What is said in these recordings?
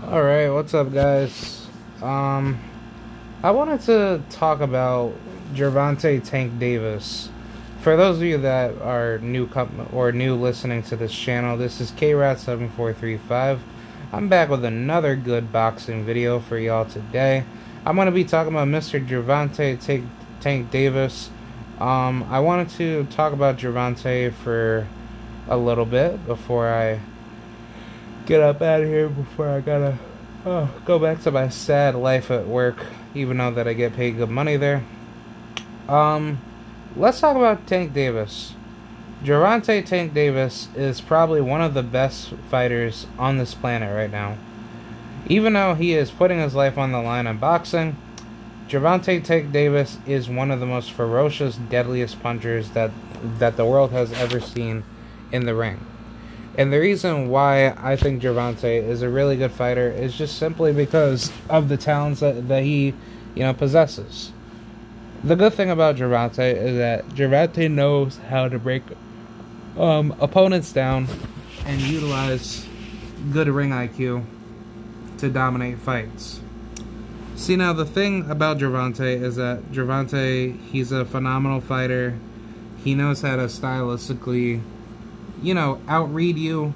Alright, what's up, guys? I wanted to talk about Gervonta Tank Davis. For those of you that are new listening to this channel, this is KRat7435. I'm back with another good boxing video for y'all today. I'm going to be talking about Mr. Gervonta Tank Davis. I wanted to talk about Gervonta for a little bit before I get up out of here, before I gotta go back to my sad life at work, even though that I get paid good money there. Let's talk about Tank Davis. Gervonta Tank Davis is probably one of the best fighters on this planet right now. Even though he is putting his life on the line in boxing, Gervonta Tank Davis is one of the most ferocious, deadliest punchers that the world has ever seen in the ring. And the reason why I think Gervonta is a really good fighter is just simply because of the talents that he, possesses. The good thing about Gervonta is that Gervonta knows how to break opponents down and utilize good ring IQ to dominate fights. See, now the thing about Gervonta is that Gervonta, he's a phenomenal fighter. He knows how to stylistically outread you,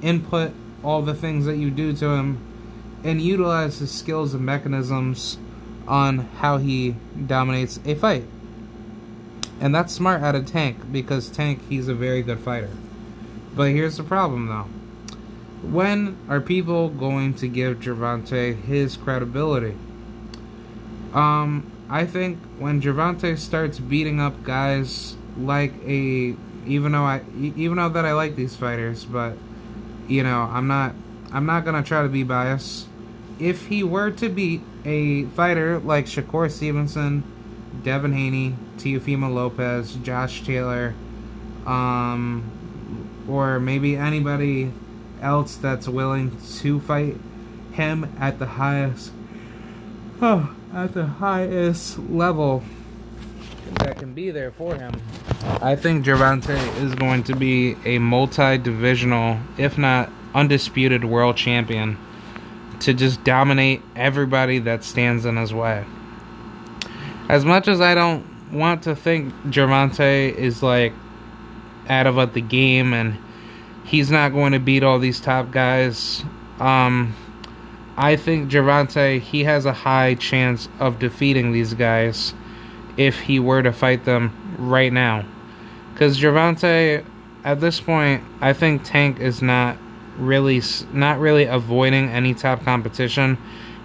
input all the things that you do to him, and utilize his skills and mechanisms on how he dominates a fight. And that's smart out of Tank, because Tank, he's a very good fighter. But here's the problem, though. When are people going to give Gervonta his credibility? I think when Gervonta starts beating up guys like even though that I like these fighters, but I'm not gonna try to be biased. If he were to beat a fighter like Shakur Stevenson, Devin Haney, Teofimo Lopez, Josh Taylor, or maybe anybody else that's willing to fight him at the highest level that can be there for him, I think Gervonta is going to be a multi-divisional, if not undisputed, world champion to just dominate everybody that stands in his way. As much as I don't want to think Gervonta is out of the game and he's not going to beat all these top guys, I think Gervonta, he has a high chance of defeating these guys if he were to fight them right now. Because Gervonta, at this point, I think Tank is not really avoiding any top competition.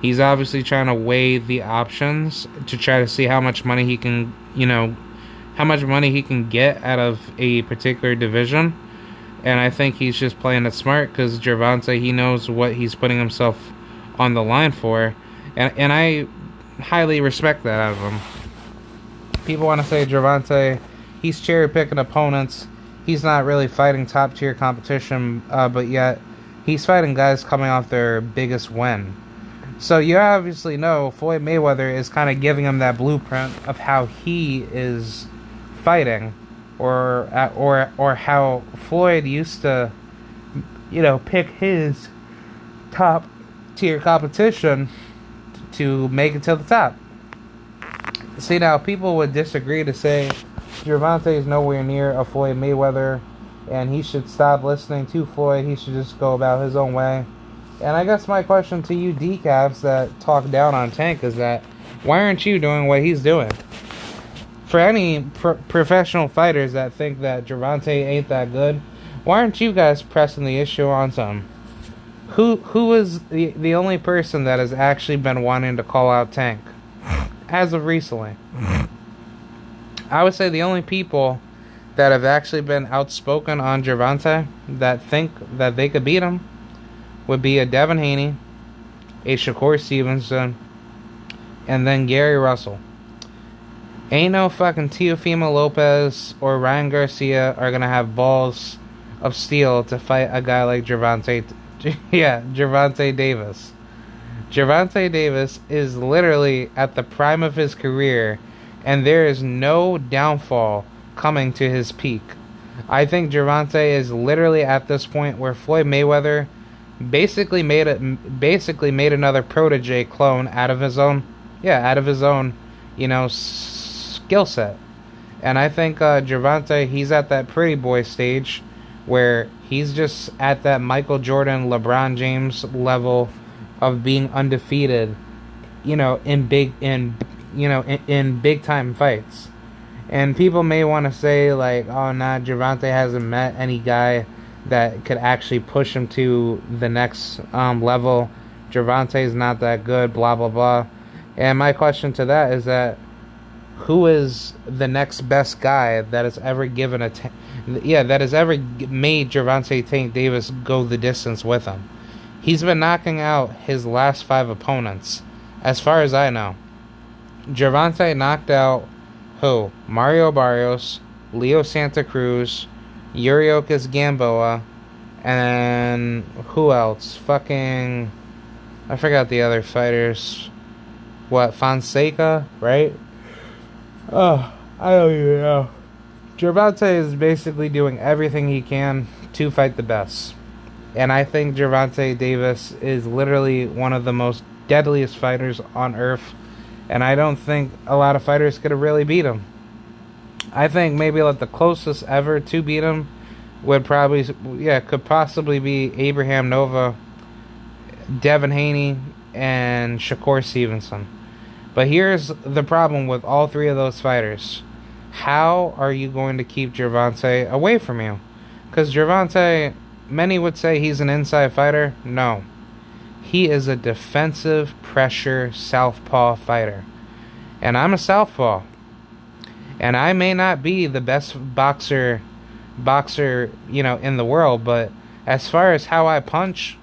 He's obviously trying to weigh the options to try to see how much money he can, get out of a particular division. And I think he's just playing it smart, because Gervonta, he knows what he's putting himself on the line for. And I highly respect that out of him. People want to say Gervonta, he's cherry-picking opponents. He's not really fighting top-tier competition, but yet he's fighting guys coming off their biggest win. So you obviously know Floyd Mayweather is kind of giving him that blueprint of how he is fighting, or how Floyd used to, pick his top-tier competition to make it to the top. See, now, people would disagree to say Gervonta is nowhere near a Floyd Mayweather, and he should stop listening to Floyd. He should just go about his own way. And I guess my question to you decaps that talk down on Tank is that, why aren't you doing what he's doing? For any professional fighters that think that Gervonta ain't that good, why aren't you guys pressing the issue on some? Who is the only person that has actually been wanting to call out Tank as of recently? I would say the only people that have actually been outspoken on Gervonta that think that they could beat him would be a Devin Haney, a Shakur Stevenson, and then Gary Russell. Ain't no fucking Teofimo Lopez or Ryan Garcia are gonna have balls of steel to fight a guy like Gervonta Davis. Gervonta Davis is literally at the prime of his career, and there is no downfall coming to his peak. I think Gervonta is literally at this point where Floyd Mayweather basically made another protege clone out of his own, skill set. And I think Gervonta, he's at that pretty boy stage where he's just at that Michael Jordan, LeBron James level of being undefeated, in big time fights. And people may want to say like, oh nah, Gervonta hasn't met any guy that could actually push him to the next level. Gervonta is not that good, blah blah blah. And my question to that is that who is the next best guy that has ever that has ever made Gervonta Tank Davis go the distance with him? He's been knocking out his last 5 opponents, as far as I know. Gervonta knocked out who? Mario Barrios, Leo Santa Cruz, Yuriorkis Gamboa, and who else? Fucking, I forgot the other fighters. What, Fonseca, right? Oh, I don't even know. Gervonta is basically doing everything he can to fight the best. And I think Gervonta Davis is literally one of the most deadliest fighters on earth. And I don't think a lot of fighters could have really beat him. I think maybe like the closest ever to beat him could possibly be Abraham Nova, Devin Haney, and Shakur Stevenson. But here's the problem with all 3 of those fighters. How are you going to keep Gervonta away from you? Because Gervonta, many would say he's an inside fighter. No. He is a defensive pressure southpaw fighter. And I'm a southpaw. And I may not be the best boxer, in the world, but as far as how I punch,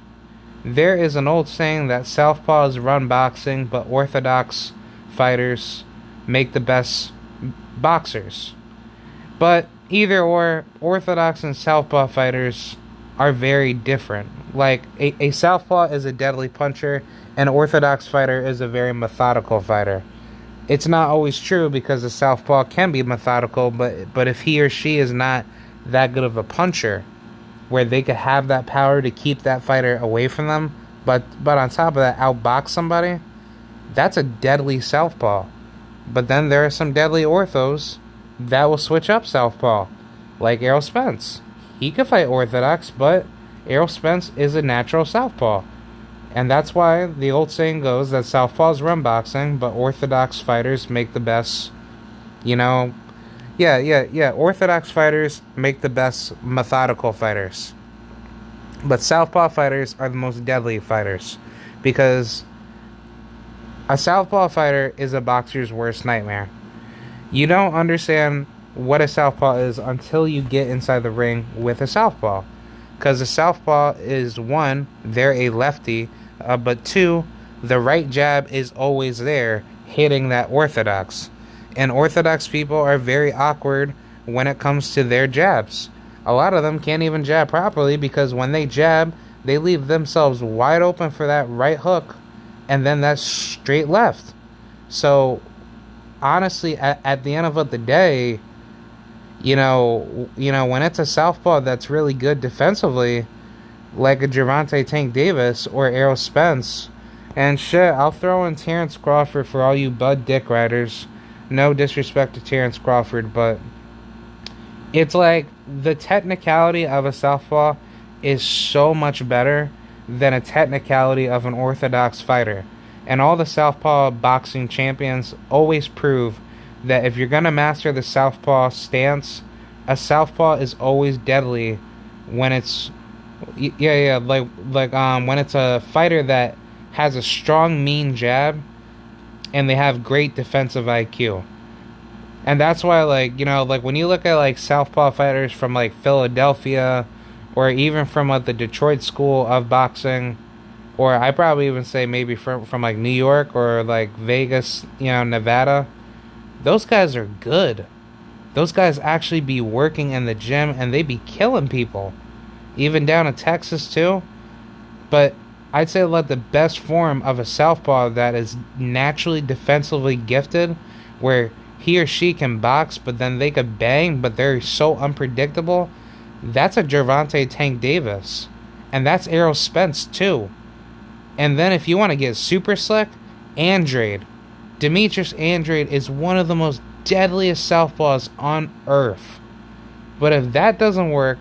there is an old saying that southpaws run boxing, but orthodox fighters make the best boxers. But either or, orthodox and southpaw fighters are very different. Like, a southpaw is a deadly puncher, an orthodox fighter is a very methodical fighter. It's not always true, because a southpaw can be methodical, but if he or she is not that good of a puncher, where they could have that power to keep that fighter away from them, but on top of that, outbox somebody, that's a deadly southpaw. But then there are some deadly orthos that will switch up southpaw, like Errol Spence. He could fight orthodox, but Errol Spence is a natural southpaw. And that's why the old saying goes that southpaws run boxing, but orthodox fighters make the best, orthodox fighters make the best methodical fighters. But southpaw fighters are the most deadly fighters, because a southpaw fighter is a boxer's worst nightmare. You don't understand what a southpaw is until you get inside the ring with a southpaw. Because a southpaw is, 1, they're a lefty, but 2, the right jab is always there, hitting that orthodox. And orthodox people are very awkward when it comes to their jabs. A lot of them can't even jab properly, because when they jab, they leave themselves wide open for that right hook, and then that straight left. So, honestly, at the end of the day, when it's a southpaw that's really good defensively, like a Gervonta Tank Davis or Errol Spence, and shit, I'll throw in Terrence Crawford for all you Bud Dick riders. No disrespect to Terrence Crawford, but it's like the technicality of a southpaw is so much better than a technicality of an orthodox fighter. And all the southpaw boxing champions always prove that if you're going to master the southpaw stance, a southpaw is always deadly when it's when it's a fighter that has a strong, mean jab and they have great defensive IQ. And that's why, when you look at, southpaw fighters from, Philadelphia, or even from, the Detroit school of boxing, or I probably even say maybe from New York, or, Vegas, Nevada, those guys are good. Those guys actually be working in the gym, and they be killing people. Even down in Texas, too. But I'd say, the best form of a southpaw that is naturally defensively gifted, where he or she can box, but then they could bang, but they're so unpredictable, that's a Gervonta Tank Davis. And that's Errol Spence too. And then if you want to get super slick, Andrade. Demetrius Andrade is one of the most deadliest southpaws on earth. But if that doesn't work,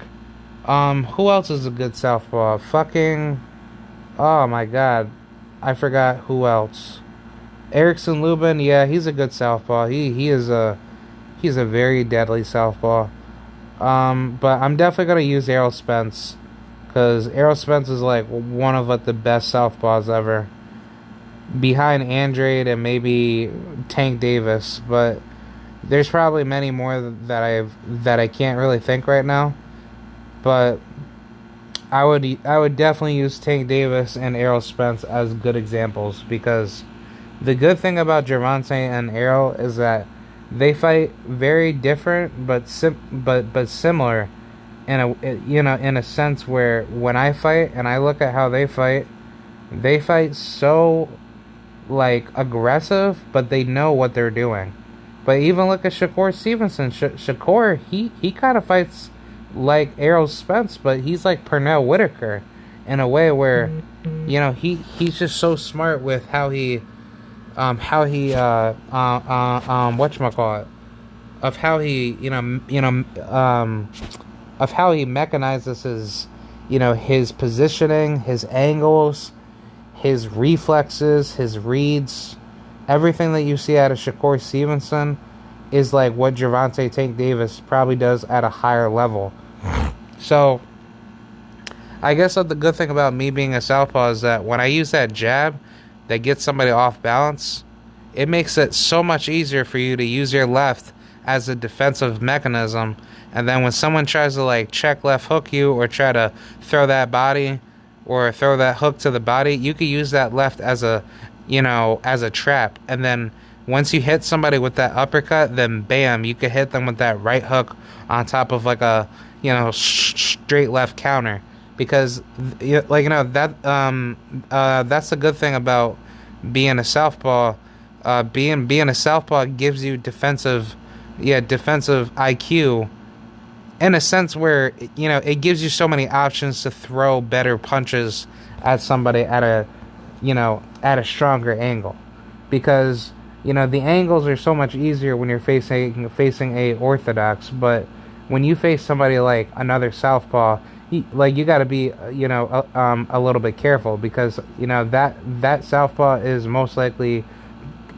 who else is a good southpaw? Oh my god, I forgot who else. Erickson Lubin, yeah, he's a good southpaw. He's a very deadly southpaw. But I'm definitely gonna use Errol Spence, because Errol Spence is like one of the best southpaws ever, behind Andrade and maybe Tank Davis. But there's probably many more that I can't really think right now. But I would definitely use Tank Davis and Errol Spence as good examples, because the good thing about Gervonta and Errol is that they fight very different but similar in a sense, where when I fight and I look at how they fight so like aggressive, but they know what they're doing. But even look at Shakur Stevenson. Shakur, he kind of fights like Errol Spence, but he's like Pernell Whitaker in a way where, he's just so smart with how he whatchamacallit, of how he of how he mechanizes his positioning, his angles, his reflexes, his reads. Everything that you see out of Shakur Stevenson is like what Gervonta Tank Davis probably does at a higher level. So, I guess the good thing about me being a southpaw is that when I use that jab that gets somebody off balance, it makes it so much easier for you to use your left as a defensive mechanism. And then when someone tries to like check left hook you, or try to throw that body or throw that hook to the body, you could use that left as a trap. And then once you hit somebody with that uppercut, then bam, you could hit them with that right hook on top of like a straight left counter. Because that's the good thing about being a southpaw. Being a southpaw gives you defensive IQ, in a sense where it gives you so many options to throw better punches at somebody at a stronger angle, because the angles are so much easier when you're facing a orthodox. But when you face somebody like another southpaw, you got to be a little bit careful, because that southpaw is most likely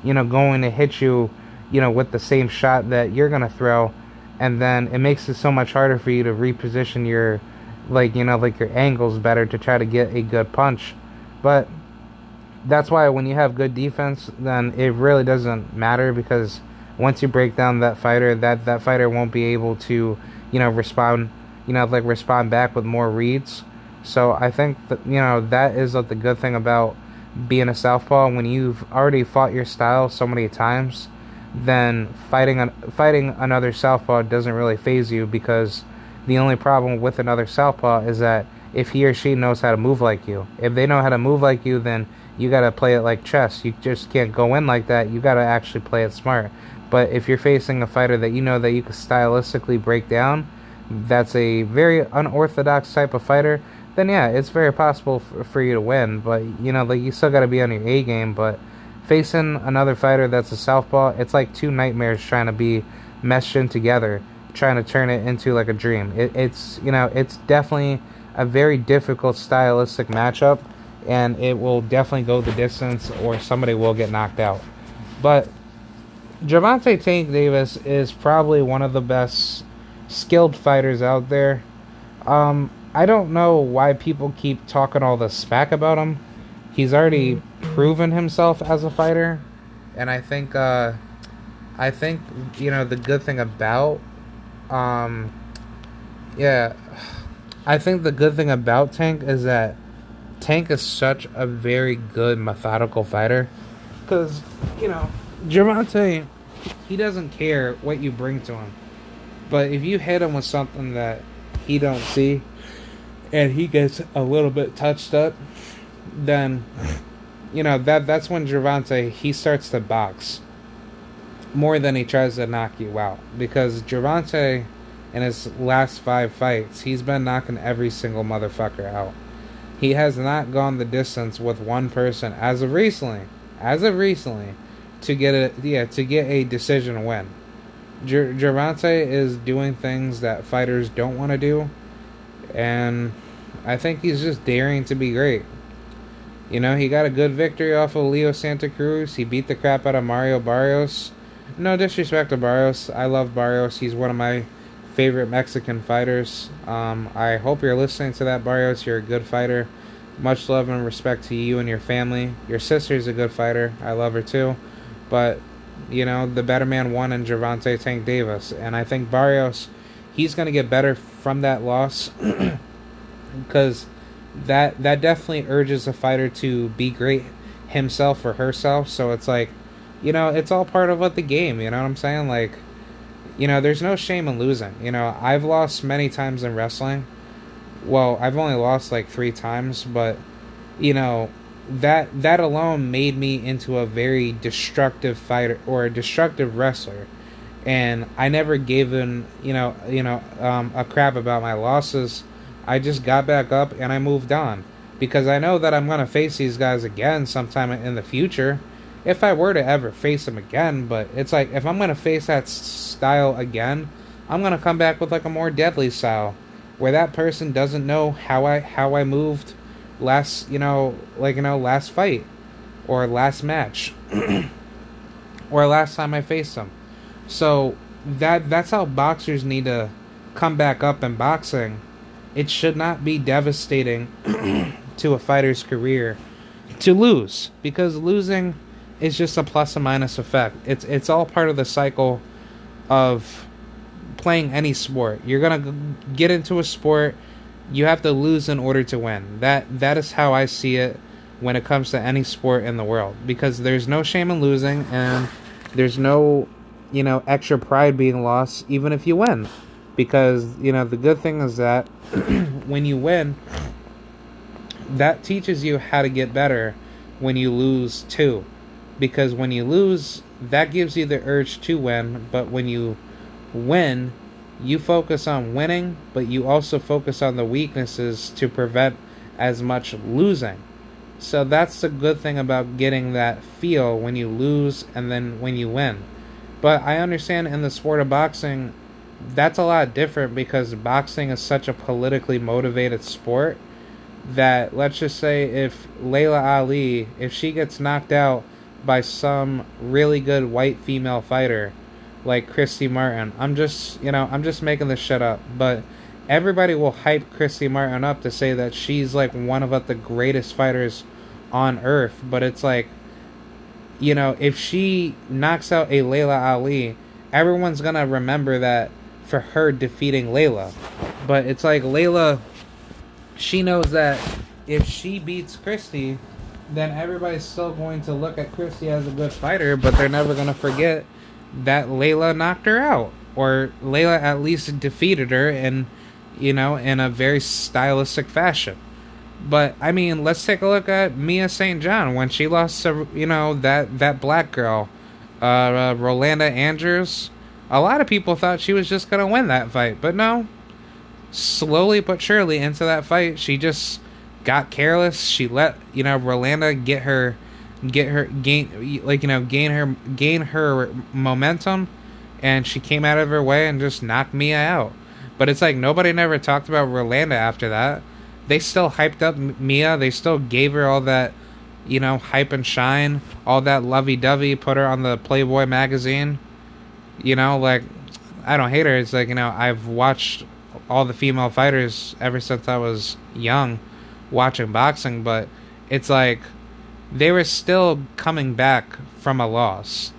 going to hit you with the same shot that you're going to throw, and then it makes it so much harder for you to reposition your your angles better to try to get a good punch. But that's why when you have good defense, then it really doesn't matter, because once you break down that fighter, that fighter won't be able to respond back with more reads. So I think that that is the good thing about being a southpaw. When you've already fought your style so many times, then fighting another southpaw doesn't really faze you, because the only problem with another southpaw is that if he or she knows how to move like you. If they know how to move like you, then you gotta play it like chess. You just can't go in like that. You gotta actually play it smart. But if you're facing a fighter that that you can stylistically break down, that's a very unorthodox type of fighter, then yeah, it's very possible for you to win. But you still gotta be on your A game. But facing another fighter that's a southpaw, it's like two nightmares trying to be meshed in together, trying to turn it into like a dream. It's definitely a very difficult stylistic matchup, and it will definitely go the distance, or somebody will get knocked out. But Gervonta Tank Davis is probably one of the best skilled fighters out there. I don't know why people keep talking all this smack about him. He's already proven himself as a fighter, and I think the good thing about I think the good thing about Tank is that Tank is such a very good methodical fighter, because Gervonta, he doesn't care what you bring to him, but if you hit him with something that he don't see and he gets a little bit touched up, then that's when Gervonta, he starts to box more than he tries to knock you out. Because Gervonta, in his last 5 fights, he's been knocking every single motherfucker out. He has not gone the distance with one person as of recently, to get a decision win. Gervonta is doing things that fighters don't want to do, and I think he's just daring to be great. He got a good victory off of Leo Santa Cruz. He beat the crap out of Mario Barrios. No disrespect to Barrios. I love Barrios. He's one of my favorite Mexican fighters. I hope you're listening to that, Barrios. You're a good fighter. Much love and respect to you and your family. Your sister's a good fighter. I love her too. But, the better man won in Gervonta Tank Davis. And I think Barrios, he's going to get better from that loss. Because that definitely urges a fighter to be great himself or herself. So it's like, it's all part of the game. You know what I'm saying? Like, there's no shame in losing. I've lost many times in wrestling. Well, I've only lost like 3 times, but that alone made me into a very destructive fighter or a destructive wrestler. And I never gave in, a crap about my losses. I just got back up and I moved on, because I know that I'm going to face these guys again sometime in the future, if I were to ever face them again. But it's like, if I'm going to face that style again, I'm going to come back with like a more deadly style, where that person doesn't know how I moved last fight, or last match, or last time I faced them. So that's how boxers need to come back up in boxing. It should not be devastating to a fighter's career to lose, because losing is just a plus and minus effect. It's all part of the cycle of playing any sport. You're gonna get into a sport, you have to lose in order to win. That is how I see it when it comes to any sport in the world, because there's no shame in losing, and there's no extra pride being lost even if you win. Because, the good thing is that when you win, that teaches you how to get better when you lose too. Because when you lose, that gives you the urge to win. But when you win, you focus on winning, but you also focus on the weaknesses to prevent as much losing. So that's the good thing about getting that feel when you lose and then when you win. But I understand in the sport of boxing, that's a lot different, because boxing is such a politically motivated sport that, let's just say, if Layla Ali, if she gets knocked out by some really good white female fighter like Christy Martin, I'm just making this shit up, but everybody will hype Christy Martin up to say that she's like one of the greatest fighters on earth. But it's like, if she knocks out a Layla Ali, everyone's gonna remember that for her defeating Layla. But it's like, Layla, she knows that if she beats Christy, then everybody's still going to look at Christy as a good fighter, but they're never going to forget that Layla knocked her out, or Layla at least defeated her in a very stylistic fashion. But I mean, let's take a look at Mia St. John when she lost to that black girl, Rolanda Andrews. A lot of people thought she was just gonna win that fight, but no. Slowly but surely into that fight, she just got careless. She let Rolanda gain her momentum, and she came out of her way and just knocked Mia out. But it's like, nobody never talked about Rolanda after that. They still hyped up Mia. They still gave her all that, hype and shine, all that lovey-dovey, put her on the Playboy magazine. I don't hate her. It's like, I've watched all the female fighters ever since I was young, watching boxing, but it's like, they were still coming back from a loss,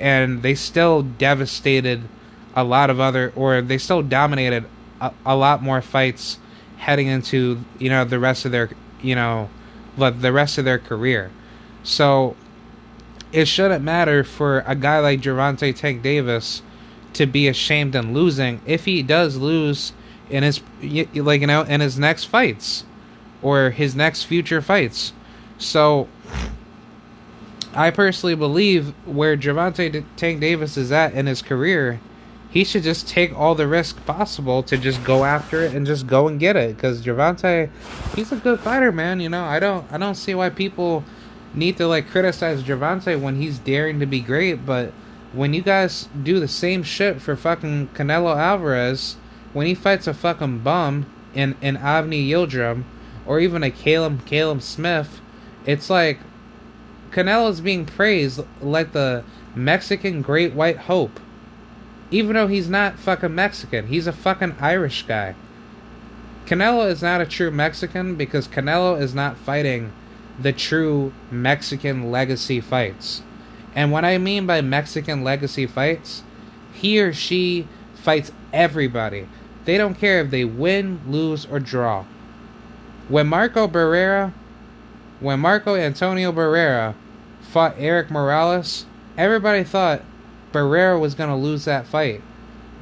and they still devastated they still dominated a lot more fights heading into, the rest of their career. So it shouldn't matter for a guy like Gervonta Tank Davis to be ashamed in losing if he does lose in his in his next fights or his next future fights. So I personally believe where Gervonta Tank Davis is at in his career, he should just take all the risk possible to just go after it and just go and get it. Because Gervonta, he's a good fighter, man. You know, I don't see why people need to like criticize Gervonta when he's daring to be great. But when you guys do the same shit for fucking Canelo Alvarez, when he fights a fucking bum in Avni Yildirim or even a Caleb Smith, it's like Canelo's being praised like the Mexican Great White Hope. Even though he's not fucking Mexican. He's a fucking Irish guy. Canelo is not a true Mexican because Canelo is not fighting the true Mexican legacy fights. And what I mean by Mexican legacy fights, he or she fights everybody. They don't care if they win, lose, or draw. When Marco Antonio Barrera fought Eric Morales, everybody thought Barrera was going to lose that fight.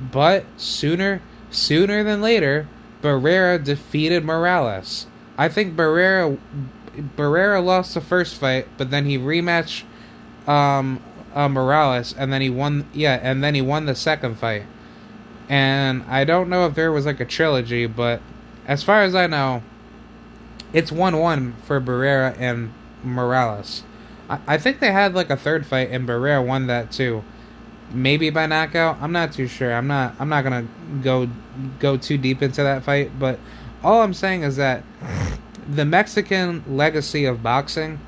But sooner than later, Barrera defeated Morales. I think Barrera lost the first fight, but then he rematched Morales, and then he won. Yeah, and then he won the second fight. And I don't know if there was like a trilogy, but as far as I know, it's 1-1 for Barrera and Morales. I think they had like a third fight, and Barrera won that too. Maybe by knockout. I'm not too sure. I'm not gonna go too deep into that fight. But all I'm saying is that the Mexican legacy of boxing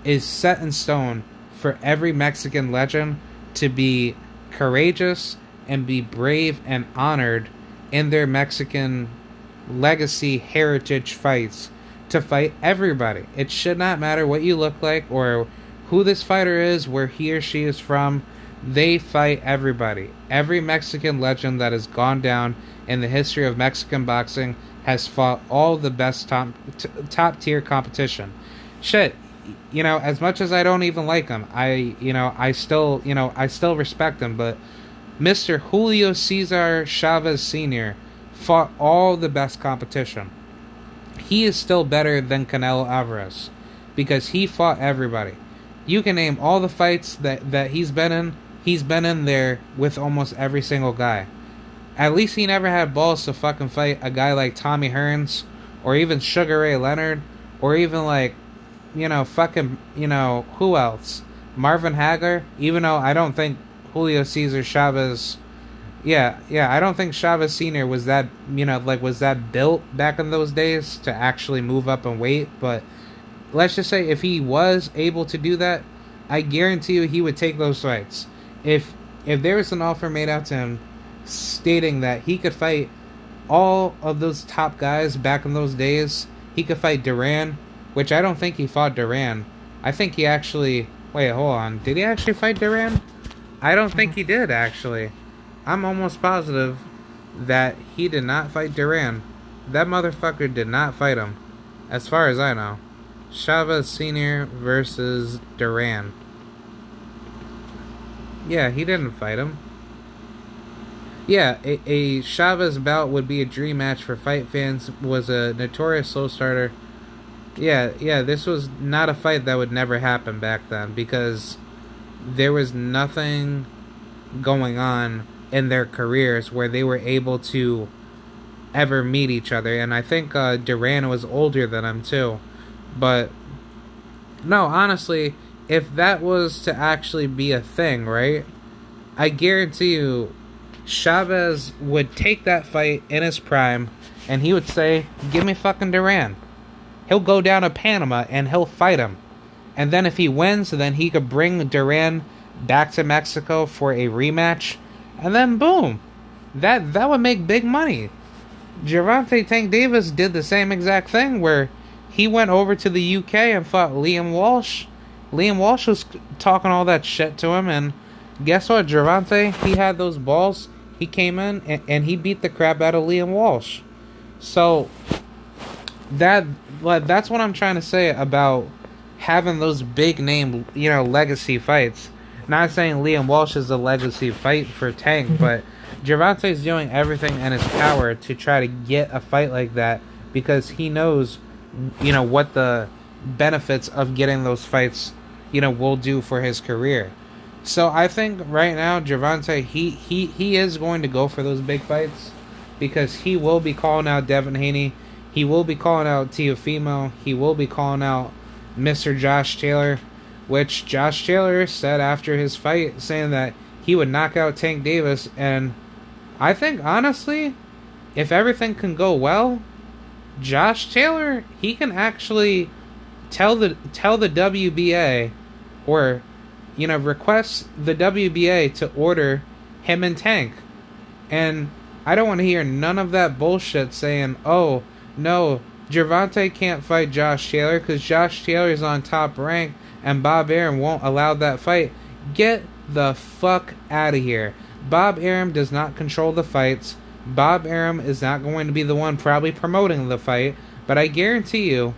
is set in stone for every Mexican legend to be courageous and be brave and honored in their Mexican legacy heritage fights, to fight everybody. It should not matter what you look like or who this fighter is, where he or she is from. They fight everybody. Every Mexican legend that has gone down in the history of Mexican boxing has fought all the best top tier competition. Shit, you know, as much as I don't even like him, I still respect him. But Mr. Julio Cesar Chavez Sr. fought all the best competition. He is still better than Canelo Alvarez because he fought everybody. You can name all the fights that he's been in. He's been in there with almost every single guy. At least he never had balls to fucking fight a guy like Tommy Hearns, or even Sugar Ray Leonard, or even like, who else? Marvin Hagler. Even though I don't think Julio Cesar Chavez, I don't think Chavez Sr. was that, was that built back in those days to actually move up in weight. But let's just say if he was able to do that, I guarantee you he would take those fights. If there was an offer made out to him stating that he could fight all of those top guys back in those days, he could fight Duran, which I don't think he fought Duran. I think he actually... Wait, hold on. Did he actually fight Duran? I don't think he did, actually. I'm almost positive that he did not fight Duran. That motherfucker did not fight him, as far as I know. Chavez Sr. versus Duran. Yeah, he didn't fight him. Yeah, a Chavez bout would be a dream match for fight fans. Was a notorious slow starter. Yeah, this was not a fight that would never happen back then because there was nothing going on in their careers where they were able to ever meet each other. And I think Duran was older than him too. But no, honestly, if that was to actually be a thing, right? I guarantee you Chavez would take that fight in his prime and he would say, give me fucking Duran. He'll go down to Panama and he'll fight him. And then if he wins, then he could bring Duran back to Mexico for a rematch. And then boom. That would make big money. Gervonta Tank Davis did the same exact thing where he went over to the UK and fought Liam Walsh. Liam Walsh was talking all that shit to him, and guess what, Gervonta? He had those balls. He came in and he beat the crap out of Liam Walsh. So that's what I'm trying to say about having those big name, legacy fights. Not saying Liam Walsh is a legacy fight for Tank, but Gervonta is doing everything in his power to try to get a fight like that because he knows, what the benefits of getting those fights, will do for his career. So I think right now Gervonta he is going to go for those big fights because he will be calling out Devin Haney, he will be calling out Teofimo, he will be calling out Mr. Josh Taylor, which Josh Taylor said after his fight saying that he would knock out Tank Davis, and I think honestly, if everything can go well, Josh Taylor, he can actually tell the WBA, or request the WBA to order him and Tank. And I don't want to hear none of that bullshit saying, "Oh no, Gervonta can't fight Josh Taylor because Josh Taylor is on Top Rank and Bob Arum won't allow that fight." Get the fuck out of here. Bob Arum does not control the fights. Bob Arum is not going to be the one probably promoting the fight, but I guarantee you,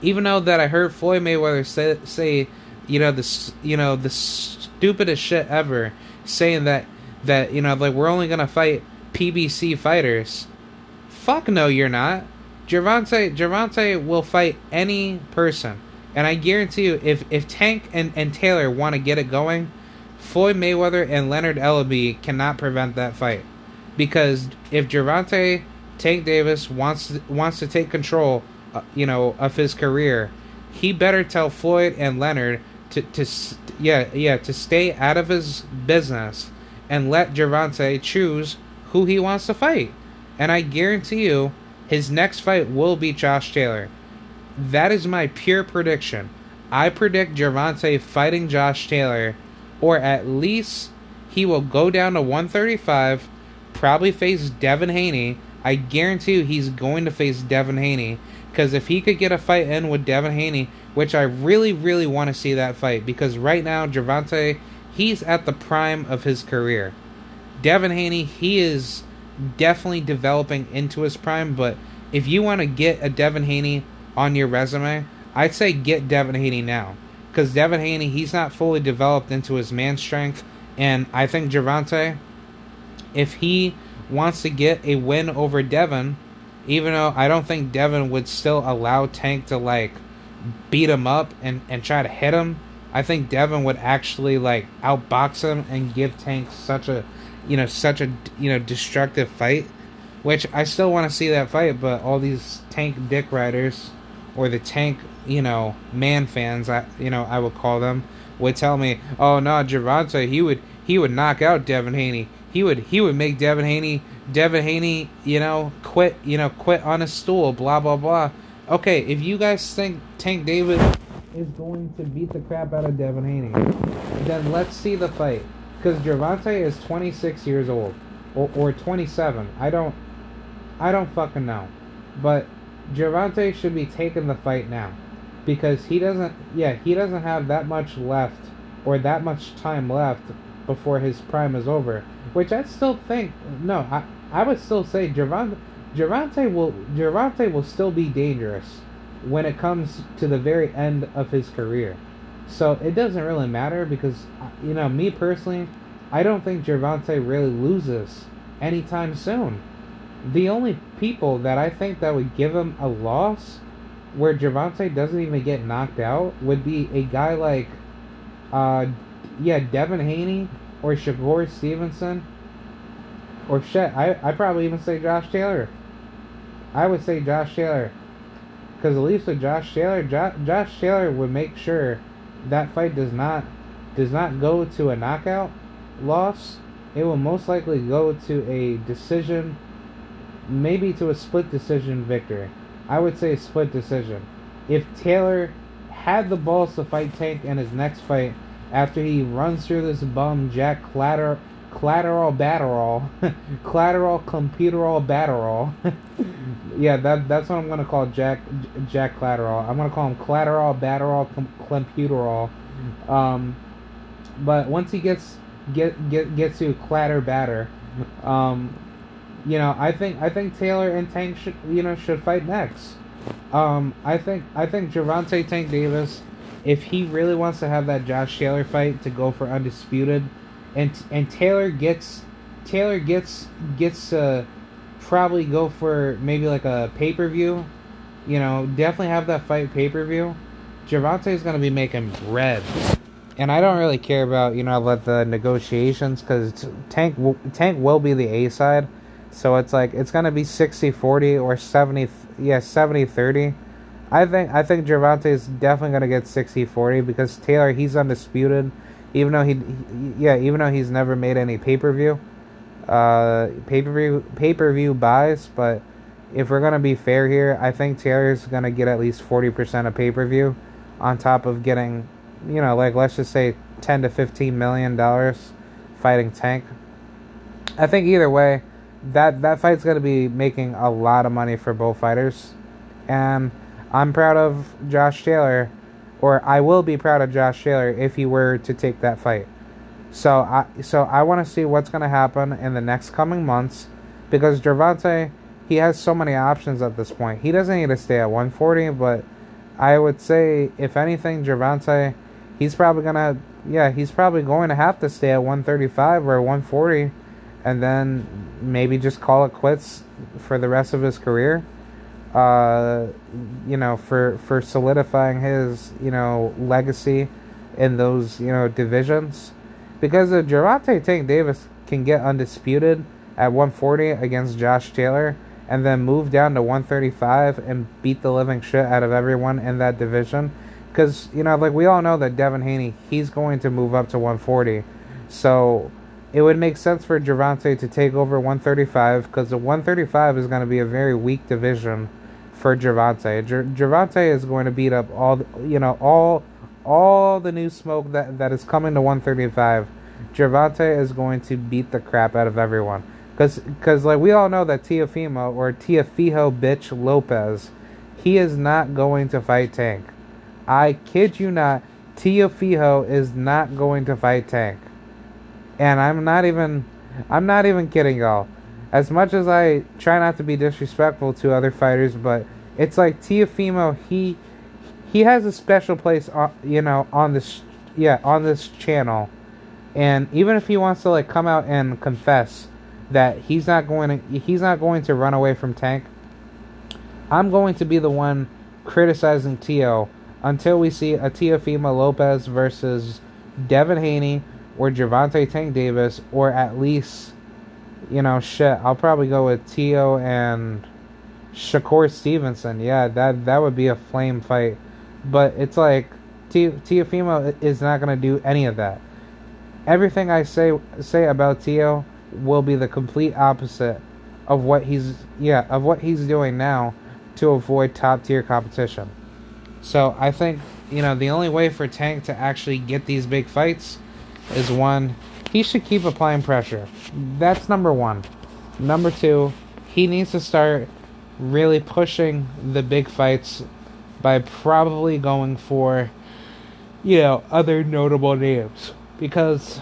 even though that I heard Floyd Mayweather say the stupidest shit ever, saying that like we're only gonna fight PBC fighters. Fuck no, you're not. Gervonta will fight any person, and I guarantee you, if Tank and Taylor want to get it going, Floyd Mayweather and Leonard Ellaby cannot prevent that fight. Because if Gervonta Tank Davis wants to take control, of his career, he better tell Floyd and Leonard to stay out of his business and let Gervonta choose who he wants to fight. And I guarantee you, his next fight will be Josh Taylor. That is my pure prediction. I predict Gervonta fighting Josh Taylor, or at least he will go down to 135. Probably face Devin Haney. I guarantee you he's going to face Devin Haney. Because if he could get a fight in with Devin Haney, which I really, really want to see that fight. Because right now, Gervonta, he's at the prime of his career. Devin Haney, he is definitely developing into his prime. But if you want to get a Devin Haney on your resume, I'd say get Devin Haney now. Because Devin Haney, he's not fully developed into his man strength. And I think Gervonta, if he wants to get a win over Devin, even though I don't think Devin would still allow Tank to like beat him up and try to hit him, I think Devin would actually like outbox him and give Tank such a destructive fight, which I still want to see that fight. But all these Tank dick riders, or the Tank man fans, I would call them, would tell me, "Oh no, Gervonta, he would knock out Devin Haney. He would make Devin Haney, quit on his stool, blah, blah, blah." Okay, if you guys think Tank Davis is going to beat the crap out of Devin Haney, then let's see the fight. Because Gervonta is 26 years old, or 27. I don't fucking know. But Gervonta should be taking the fight now. Because he doesn't have that much left, or that much time left before his prime is over. Which I still think, I would still say Gervonta will still be dangerous when it comes to the very end of his career. So it doesn't really matter because, me personally, I don't think Gervonta really loses anytime soon. The only people that I think that would give him a loss where Gervonta doesn't even get knocked out would be a guy like, Devin Haney, or Shakur Stevenson, or I probably even say Josh Taylor. I would say Josh Taylor, because at least with Josh Taylor, Josh Taylor would make sure that fight does not go to a knockout loss. It will most likely go to a decision, maybe to a split decision victory. I would say a split decision. If Taylor had the balls to fight Tank in his next fight, after he runs through this bum Jack Collateral Batterall, Collateral Computerall Batterall. Yeah, that's what I'm gonna call Jack Collateral. I'm gonna call him Collateral Batterall Computerall. But once he gets to Clatter Batter, I think Taylor and Tank should fight next. I think Gervonta Tank Davis, if he really wants to have that Josh Taylor fight to go for undisputed, and Taylor gets to probably go for maybe like a pay-per-view, definitely have that fight pay-per-view, Gervonta is going to be making bread. And I don't really care about, like the negotiations, because Tank will be the A side. So it's like it's gonna be 60-40 or 70, yeah, 70-30. I think Gervonta is definitely gonna get 60-40 because Taylor, he's undisputed, even though even though he's never made any pay per view buys. But if we're gonna be fair here, I think Taylor's gonna get at least 40% of pay per view, on top of getting, like, let's just say $10 to $15 million fighting Tank. I think either way, that fight's gonna be making a lot of money for both fighters, and I'm proud of Josh Taylor, or I will be proud of Josh Taylor if he were to take that fight. So I want to see what's going to happen in the next coming months, because Gervonta, he has so many options at this point. He doesn't need to stay at 140, but I would say, if anything, Gervonta, he's probably going to have to stay at 135 or 140, and then maybe just call it quits for the rest of his career. For solidifying his, legacy in those, divisions. Because if Gervonta Tank Davis can get undisputed at 140 against Josh Taylor, and then move down to 135 and beat the living shit out of everyone in that division, because, like, we all know that Devin Haney, he's going to move up to 140. So it would make sense for Gervonta to take over 135, because the 135 is going to be a very weak division for Gervonta. Gervonta is going to beat up all the new smoke that is coming to 135. Gervonta is going to beat the crap out of everyone. Because like, we all know that Teofimo, or Teofimo bitch Lopez, he is not going to fight Tank. I kid you not, Teofimo is not going to fight Tank. And I'm not even kidding, y'all. As much as I try not to be disrespectful to other fighters, but it's like Teofimo, he has a special place on this channel. And even if he wants to, like, come out and confess that he's not going to run away from Tank, I'm going to be the one criticizing Teo until we see a Teofimo Lopez versus Devin Haney or Gervonta Tank Davis, or at least, I'll probably go with Teo and Shakur Stevenson. Yeah, that would be a flame fight. But it's like, Teofimo is not going to do any of that. Everything I say about Teo will be the complete opposite of what he's doing now to avoid top tier competition. So I think, the only way for Tank to actually get these big fights is, one, he should keep applying pressure. That's number one. Number two, he needs to start really pushing the big fights by probably going for, other notable names. Because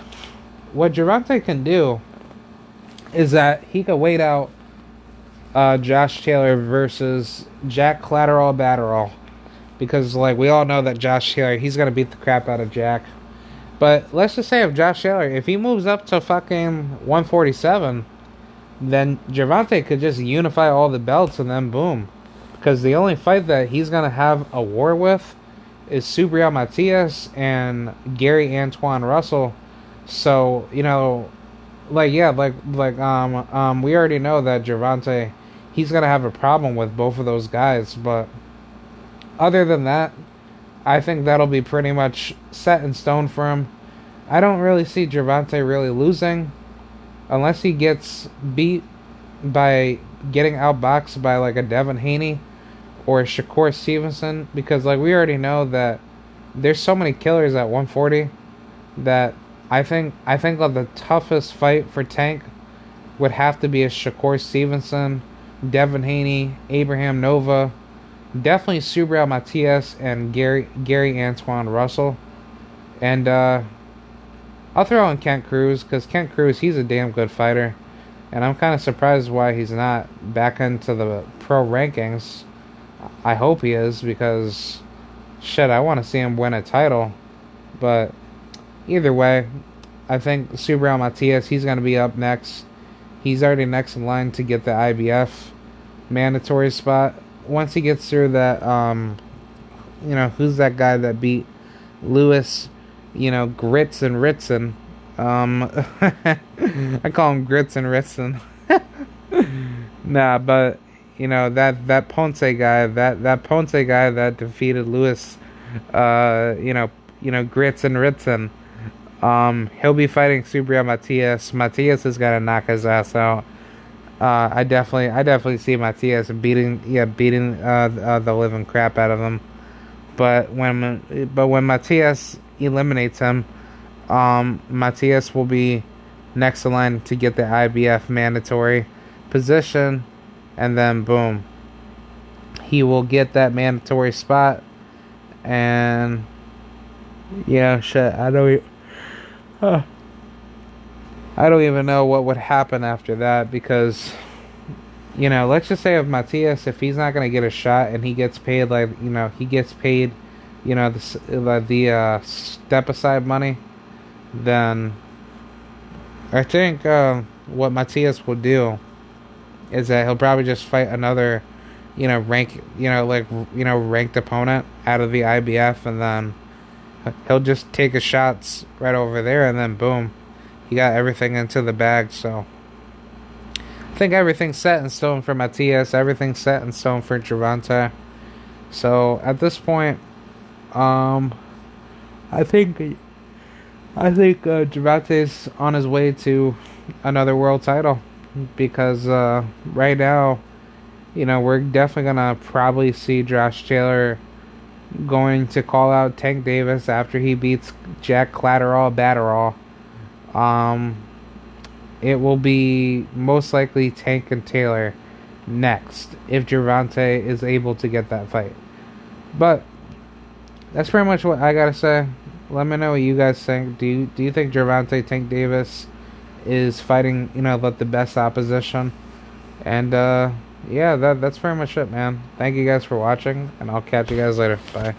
what Gervonta can do is that he could wait out Josh Taylor versus Jack Collateral Batterall. Because, like, we all know that Josh Taylor, he's going to beat the crap out of Jack. But let's just say, if Josh Taylor, if he moves up to fucking 147, then Gervonta could just unify all the belts and then boom. Because the only fight that he's going to have a war with is Subriel Matias and Gary Antoine Russell. So, we already know that Gervonta, he's going to have a problem with both of those guys. But other than that, I think that'll be pretty much set in stone for him. I don't really see Gervonta really losing unless he gets beat by getting outboxed by, like, a Devin Haney or Shakur Stevenson, because, like, we already know that there's so many killers at 140 that I think that the toughest fight for Tank would have to be a Shakur Stevenson, Devin Haney, Abraham Nova, definitely Subriel Matias, and Gary Antoine Russell. And I'll throw in Kent Cruz, because Kent Cruz, he's a damn good fighter, and I'm kind of surprised why he's not back into the pro rankings. I hope he is, because shit, I want to see him win a title. But either way, I think Subriel Matias, he's going to be up next. He's already next in line to get the IBF mandatory spot. Once he gets through that, who's that guy that beat Luis Grits and Ritson. I call him Grits and Ritson. Nah, but that Ponce guy, that Ponce guy that defeated Lewis, Grits and Ritson. He'll be fighting Subriel Matias. Matias is gonna knock his ass out. I definitely see Matias beating the living crap out of him. But when Matias eliminates him, Matias will be next in line to get the IBF mandatory position, and then boom, he will get that mandatory spot. And shit, I don't even know what would happen after that, because let's just say if he's not gonna get a shot and he gets paid the step aside money, then I think what Matias will do is that he'll probably just fight another ranked opponent out of the IBF, and then he'll just take his shots right over there, and then boom, he got everything into the bag. So I think everything's set in stone for Matias. Everything's set in stone for Gervonta. So at this point, I think Gervonta's on his way to another world title, because right now, we're definitely gonna probably see Josh Taylor going to call out Tank Davis after he beats Jack Batterall. It will be most likely Tank and Taylor next if Gervonta is able to get that fight. But that's pretty much what I gotta say. Let me know what you guys think. Do you think Gervonta Tank Davis is fighting the best opposition? And that's pretty much it, man. Thank you guys for watching, and I'll catch you guys later. Bye.